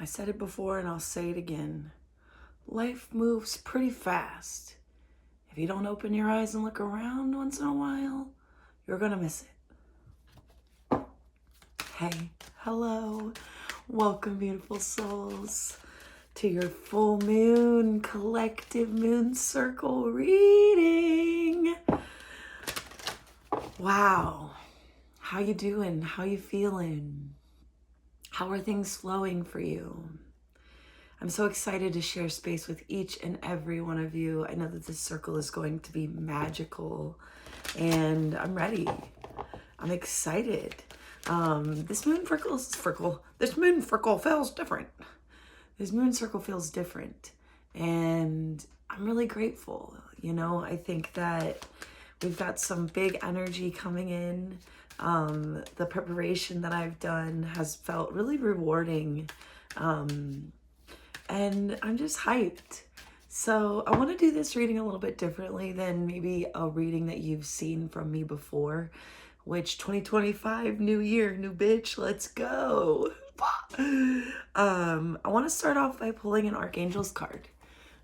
said it before and I'll say it again. Life moves pretty fast. If you don't open your eyes and look around once in a while, you're gonna miss it. Hey, hello. Welcome, beautiful souls, to your full moon collective moon circle reading. Wow. How you doing? How you feeling? How are things flowing for you? I'm so excited to share space with each and every one of you. I know that this circle is going to be magical and I'm ready. I'm excited. This moon circle feels different. This moon circle feels different and I'm really grateful. You know, I think that we've got some big energy coming in. The preparation that I've done has felt really rewarding. And I'm just hyped. So I want to do this reading a little bit differently than maybe a reading that you've seen from me before, which 2025, new year, new bitch, let's go. I want to start off by pulling an Archangel's card.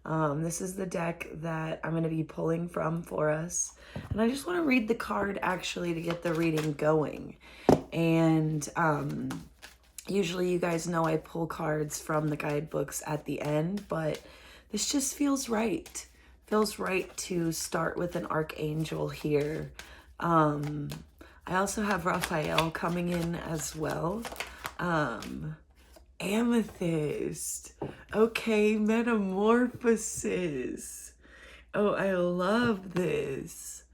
This is the deck that I'm going to be pulling from for us. And I just want to read the card actually to get the reading going. And usually you guys know I pull cards from the guidebooks at the end, but this just feels right. Feels right to start with an Archangel here. I also have Raphael coming in as well. Amethyst. Okay, Metamorphosis. Oh, I love this.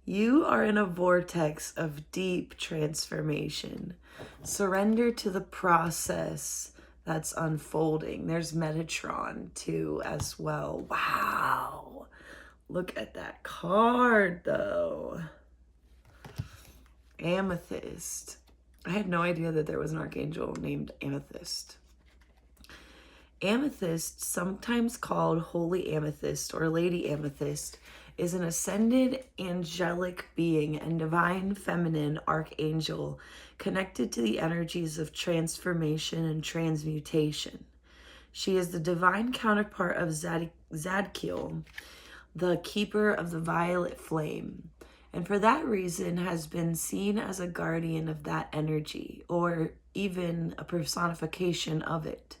You are in a vortex of deep transformation. Surrender to the process that's unfolding. There's Metatron too as well. Wow. Look at that card though. Amethyst. I had no idea that there was an archangel named Amethyst. Amethyst, sometimes called Holy Amethyst or Lady Amethyst, is an ascended angelic being and divine feminine archangel connected to the energies of transformation and transmutation. She is the divine counterpart of Zadkiel, the keeper of the violet flame, and for that reason has been seen as a guardian of that energy, or even a personification of it.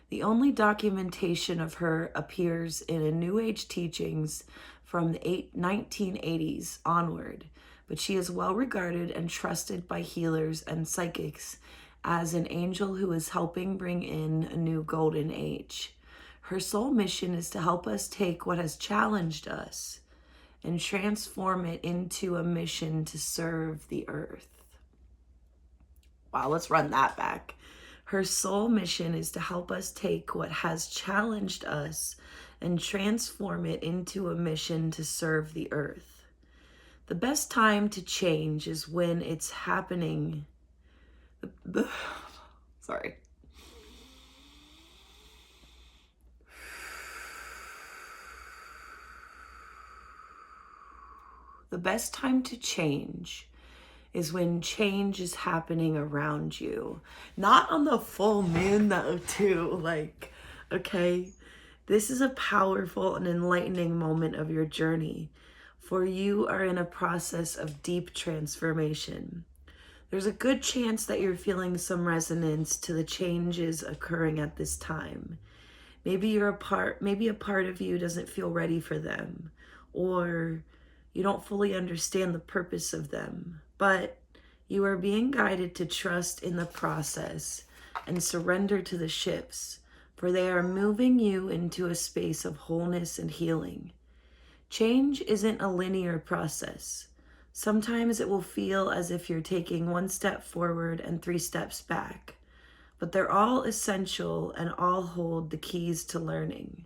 The only documentation of her appears in a New Age teachings from the 1980s onward, but she is well regarded and trusted by healers and psychics as an angel who is helping bring in a new golden age. Her sole mission is to help us take what has challenged us and transform it into a mission to serve the earth. Wow, let's run that back. Her sole mission is to help us take what has challenged us and transform it into a mission to serve the earth. The best time to change is when it's happening. Sorry. The best time to change is when change is happening around you. Not on the full moon though, too. Like, okay, this is a powerful and enlightening moment of your journey, for you are in a process of deep transformation. There's a good chance that you're feeling some resonance to the changes occurring at this time. Maybe a part of you doesn't feel ready for them, or you don't fully understand the purpose of them, but you are being guided to trust in the process and surrender to the shifts, for they are moving you into a space of wholeness and healing. Change isn't a linear process. Sometimes it will feel as if you're taking one step forward and 3 steps back, but they're all essential and all hold the keys to learning.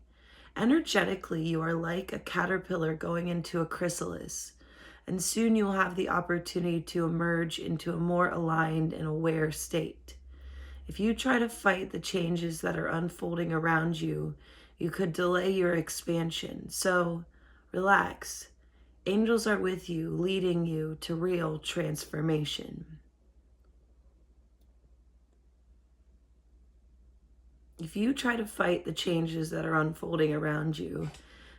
Energetically, you are like a caterpillar going into a chrysalis, and soon you'll have the opportunity to emerge into a more aligned and aware state. If you try to fight the changes that are unfolding around you, you could delay your expansion. So, relax. Angels are with you, leading you to real transformation. If you try to fight the changes that are unfolding around you,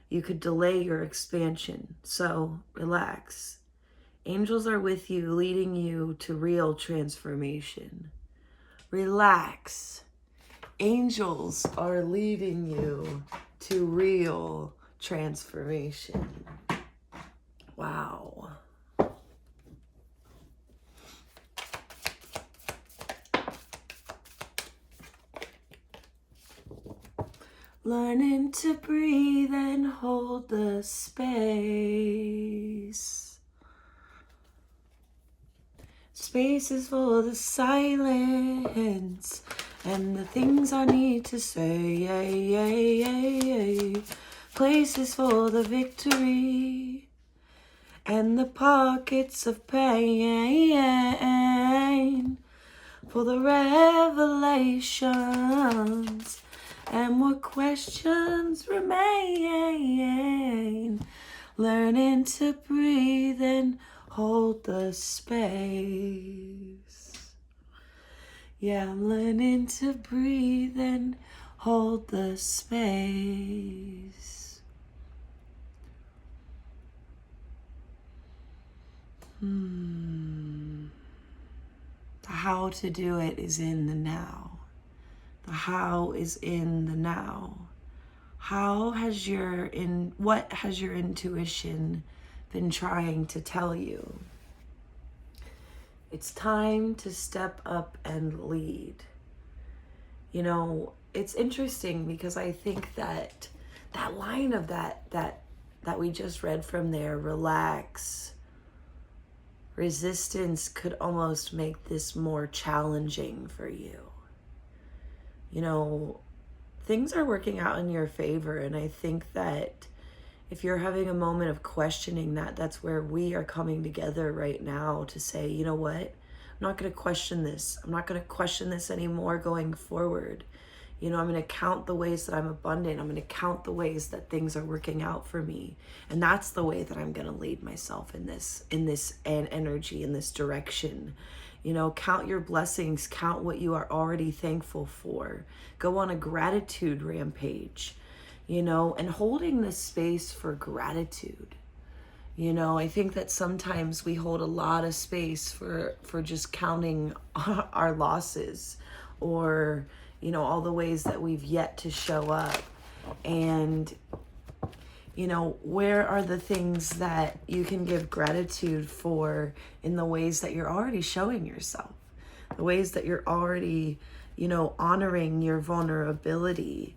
you could delay your expansion. So relax. Angels are with you, leading you to real transformation. Relax. Angels are leading you to real transformation. Wow. Learning to breathe and hold the space. Space is for the silence and the things I need to say. Places for the victory and the pockets of pain. For the revelations and more questions remain. Learning to breathe and hold the space. Yeah, I'm learning to breathe and hold the space. The how to do it is in the now. The how is in the now. What has your intuition been trying to tell you? It's time to step up and lead. You know, it's interesting because I think that line of that we just read from there, relax, resistance, could almost make this more challenging for you. You know, things are working out in your favor, and I think that if you're having a moment of questioning that, that's where we are coming together right now to say, you know what? I'm not going to question this. I'm not going to question this anymore going forward. You know, I'm going to count the ways that I'm abundant. I'm going to count the ways that things are working out for me. And that's the way that I'm going to lead myself in this energy, in this direction. You know, count your blessings, count what you are already thankful for. Go on a gratitude rampage, you know, and holding this space for gratitude. You know, I think that sometimes we hold a lot of space for just counting our losses, or, you know, all the ways that we've yet to show up. And, you know, where are the things that you can give gratitude for in the ways that you're already showing yourself, the ways that you're already, you know, honoring your vulnerability,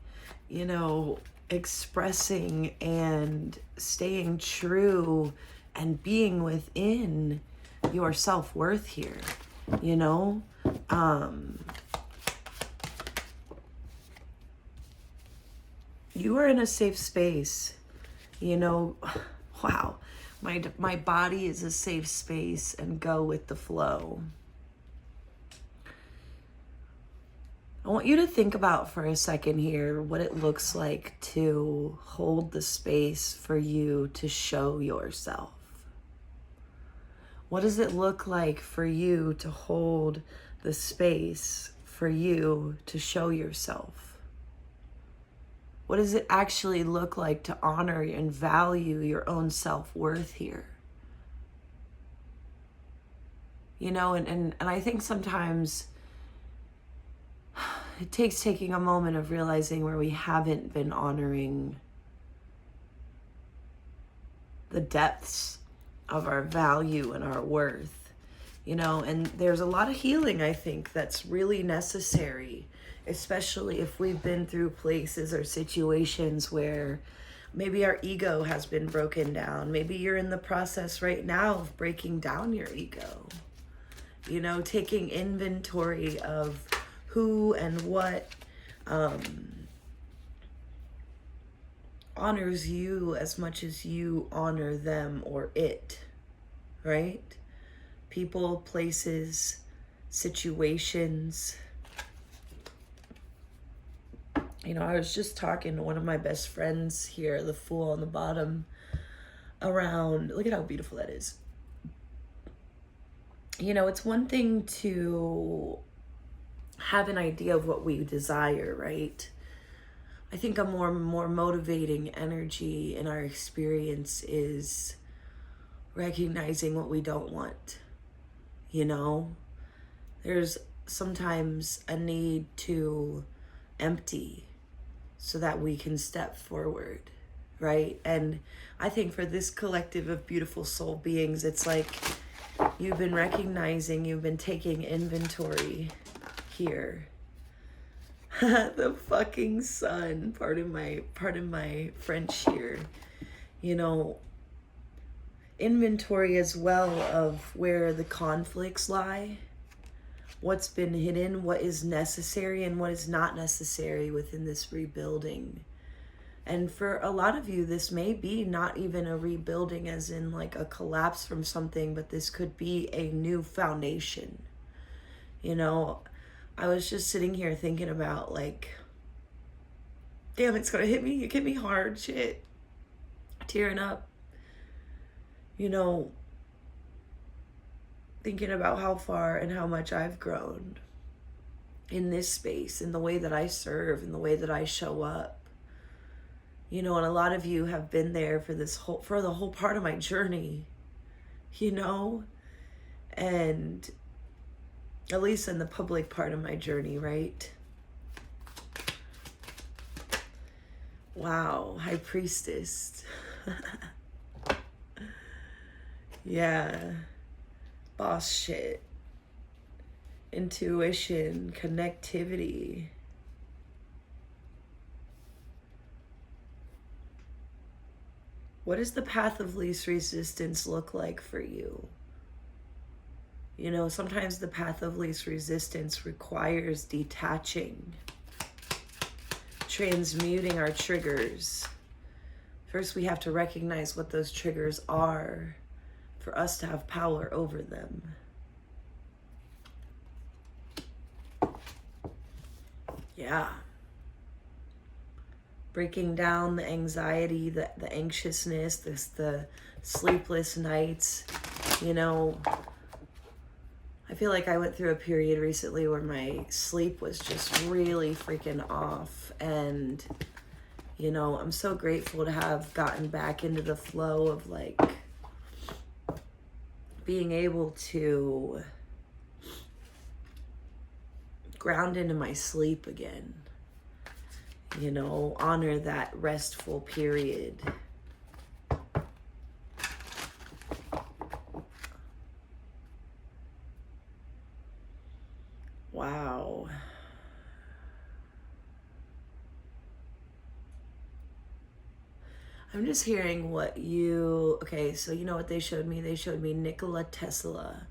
you know, expressing and staying true and being within your self-worth here, you know? You are in a safe space, you know. Wow, my body is a safe space, and go with the flow. I want you to think about for a second here what it looks like to hold the space for you to show yourself. What does it look like for you to hold the space for you to show yourself? What does it actually look like to honor and value your own self-worth here? You know, and I think sometimes it takes taking a moment of realizing where we haven't been honoring the depths of our value and our worth, you know, and there's a lot of healing, I think, that's really necessary, especially if we've been through places or situations where maybe our ego has been broken down. Maybe you're in the process right now of breaking down your ego, you know, taking inventory of who and what honors you as much as you honor them or it, right? People, places, situations. You know, I was just talking to one of my best friends here, the Fool on the bottom, around, look at how beautiful that is. You know, it's one thing to have an idea of what we desire, right? I think a more motivating energy in our experience is recognizing what we don't want. You know, there's sometimes a need to empty so that we can step forward, right? And I think for this collective of beautiful soul beings, it's like you've been recognizing, you've been taking inventory here. The fucking sun, pardon my French here. You know, inventory as well of where the conflicts lie, what's been hidden, what is necessary and what is not necessary within this rebuilding. And for a lot of you, this may be not even a rebuilding as in like a collapse from something, but this could be a new foundation. You know, I was just sitting here thinking about like, damn, it's gonna hit me. It hit me hard, shit. Tearing up. You know, thinking about how far and how much I've grown in this space, in the way that I serve, in the way that I show up. You know, and a lot of you have been there for the whole part of my journey, you know, and at least in the public part of my journey, right? Wow, High Priestess. Yeah, boss shit, intuition, connectivity. What does the path of least resistance look like for you? You know, sometimes the path of least resistance requires detaching, transmuting our triggers. First, we have to recognize what those triggers are for us to have power over them. Yeah. Breaking down the anxiety, the anxiousness, the sleepless nights. You know, I feel like I went through a period recently where my sleep was just really freaking off. And, you know, I'm so grateful to have gotten back into the flow of like being able to ground into my sleep again. You know, honor that restful period. Wow. I'm just hearing what you, okay, so you know what they showed me? They showed me Nikola Tesla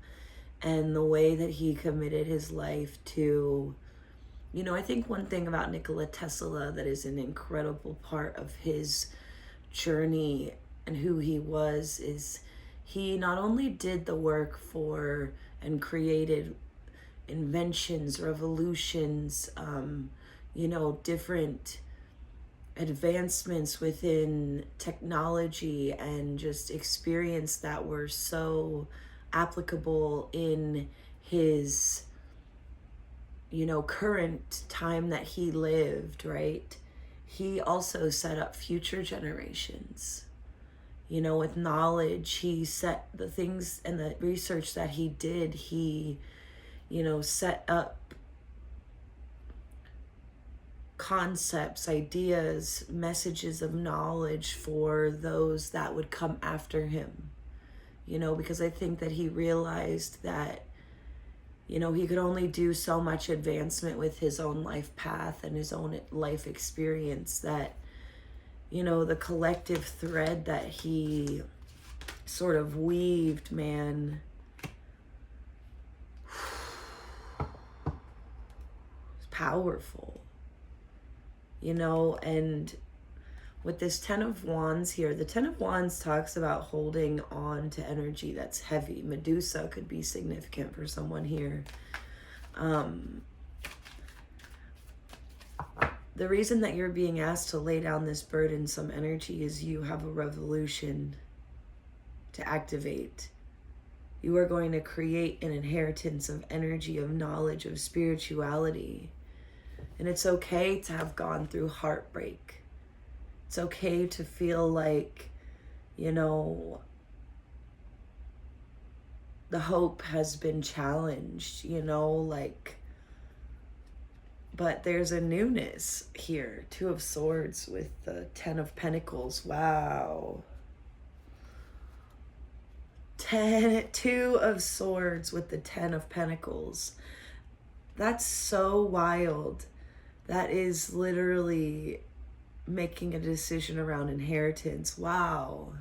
and the way that he committed his life to, you know, I think one thing about Nikola Tesla that is an incredible part of his journey and who he was is he not only did the work for and created inventions, revolutions, you know, different advancements within technology and just experience that were so applicable in his, you know, current time that he lived, right? He also set up future generations. You know, with knowledge, he set the things and the research that he did, he, you know, set up concepts, ideas, messages of knowledge for those that would come after him. You know, because I think that he realized that, you know, he could only do so much advancement with his own life path and his own life experience, that, you know, the collective thread that he sort of weaved, man, it's powerful, you know. And with this 10 of Wands here, the 10 of Wands talks about holding on to energy that's heavy. Medusa could be significant for someone here. The reason that you're being asked to lay down this burdensome energy is you have a revolution to activate. You are going to create an inheritance of energy, of knowledge, of spirituality. And it's okay to have gone through heartbreak. It's okay to feel like, you know, the hope has been challenged, you know, like, but there's a newness here. Two of Swords with the Ten of Pentacles. Wow. Two of Swords with the Ten of Pentacles. That's so wild. That is literally making a decision around inheritance. Wow.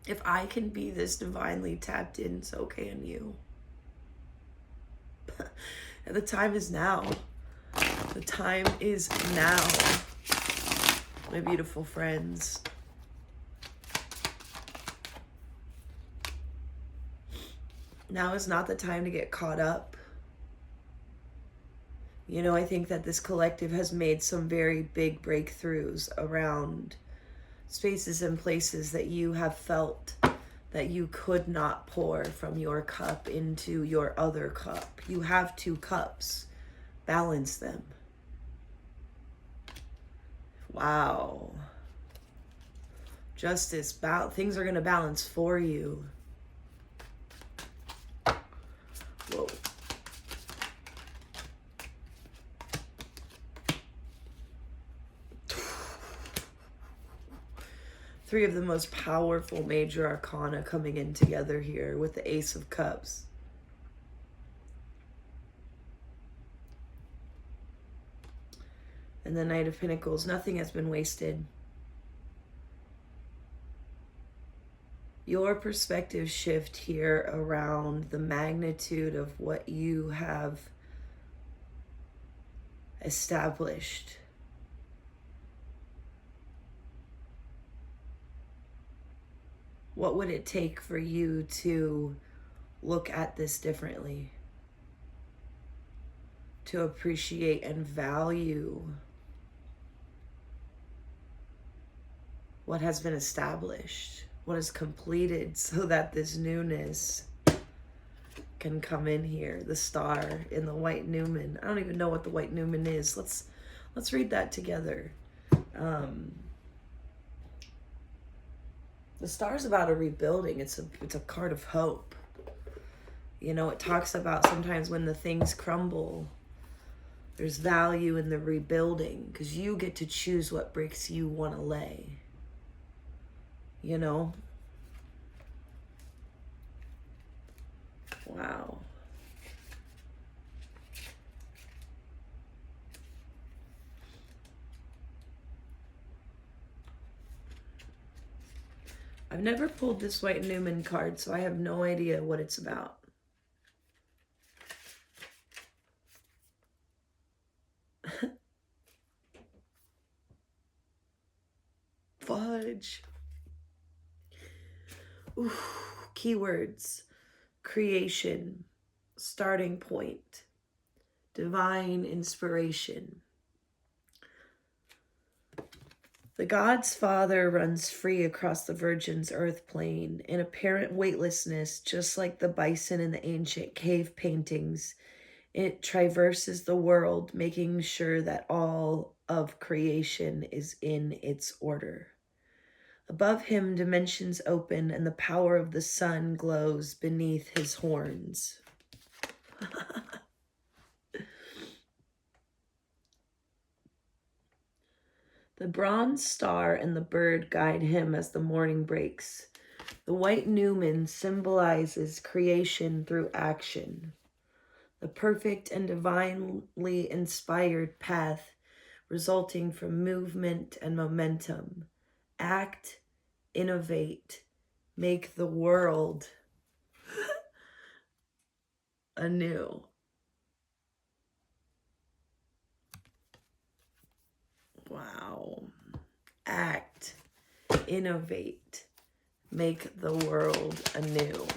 If I can be this divinely tapped in, so can you. The time is now. The time is now, my beautiful friends. Now is not the time to get caught up. You know, I think that this collective has made some very big breakthroughs around spaces and places that you have felt that you could not pour from your cup into your other cup. You have two cups. Balance them. Wow. Justice. Things are going to balance for you. Whoa. Three of the most powerful major arcana coming in together here with the Ace of Cups. And the Knight of Pentacles. Nothing has been wasted. Your perspective shift here around the magnitude of what you have established. What would it take for you to look at this differently? To appreciate and value what has been established, what is completed, so that this newness can come in here. The Star in the White Newman. I don't even know what the White Newman is. Let's read that together. The Star's about a rebuilding. It's a card of hope. You know, it talks about sometimes when the things crumble, there's value in the rebuilding, because you get to choose what bricks you want to lay. You know? Wow. I've never pulled this White Newman card, so I have no idea what it's about. Fudge. Ooh, keywords. Creation. Starting point. Divine inspiration. The God's Father runs free across the Virgin's earth plane in apparent weightlessness, just like the bison in the ancient cave paintings. It traverses the world, making sure that all of creation is in its order. Above him, dimensions open, and the power of the sun glows beneath his horns. The bronze star and the bird guide him as the morning breaks. The White Newman symbolizes creation through action. The perfect and divinely inspired path resulting from movement and momentum. Act, innovate, make the world anew. Wow. Act, innovate, make the world anew.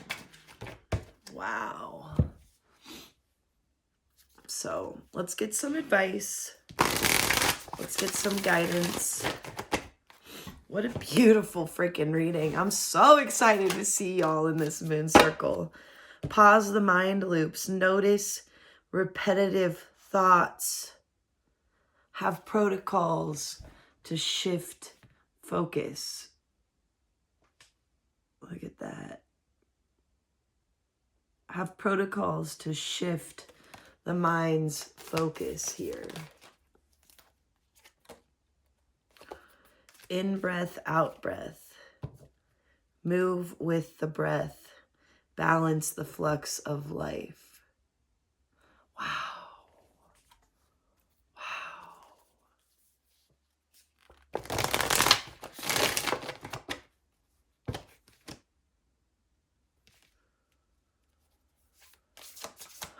Wow. So let's get some advice. Let's get some guidance. What a beautiful freaking reading. I'm so excited to see y'all in this moon circle. Pause the mind loops. Notice repetitive thoughts. Have protocols to shift focus. Look at that. Have protocols to shift the mind's focus here. In breath, out breath. Move with the breath. Balance the flux of life. Wow. Wow.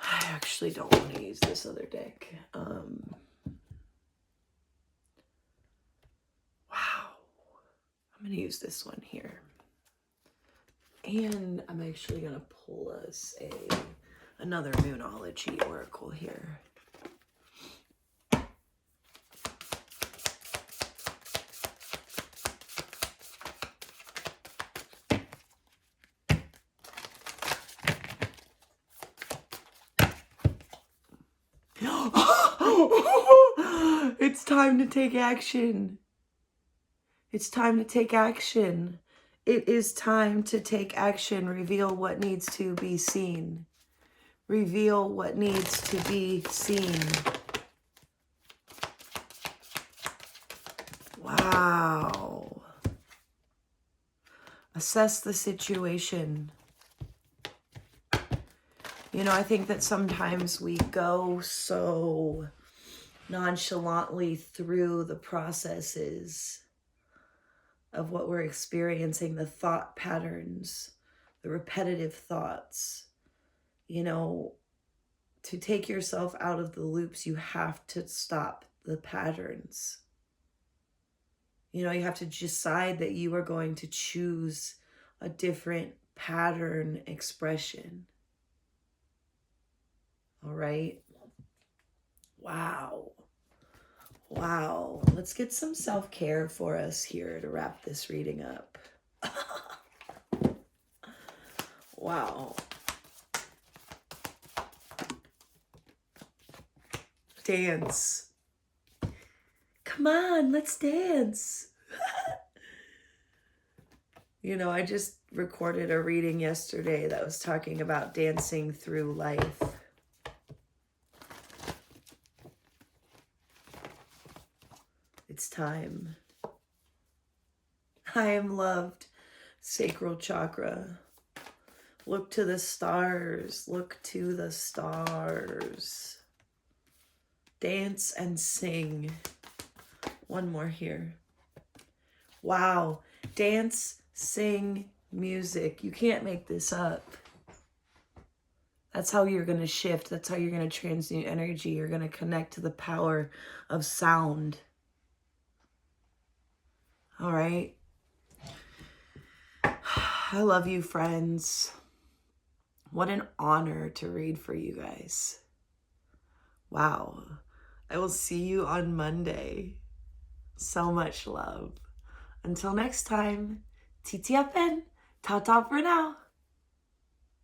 I actually don't want to use this other deck. I'm going to use this one here. And I'm actually going to pull us another Moonology oracle here. It's time to take action. It's time to take action. It is time to take action. Reveal what needs to be seen. Reveal what needs to be seen. Wow. Assess the situation. You know, I think that sometimes we go so nonchalantly through the processes of what we're experiencing, the thought patterns, the repetitive thoughts. You know, to take yourself out of the loops, you have to stop the patterns. You know, you have to decide that you are going to choose a different pattern expression. All right? Wow. Wow. Let's get some self-care for us here to wrap this reading up. Wow. Dance. Come on, let's dance. You know, I just recorded a reading yesterday that was talking about dancing through life. It's time. I am loved. Sacral chakra. Look to the stars. Look to the stars. Dance and sing. One more here. Wow. Dance, sing, music. You can't make this up. That's how you're going to shift. That's how you're going to transmute energy. You're going to connect to the power of sound. All right. I love you, friends. What an honor to read for you guys. Wow. I will see you on Monday. So much love. Until next time, titiapen. Ta-ta for now.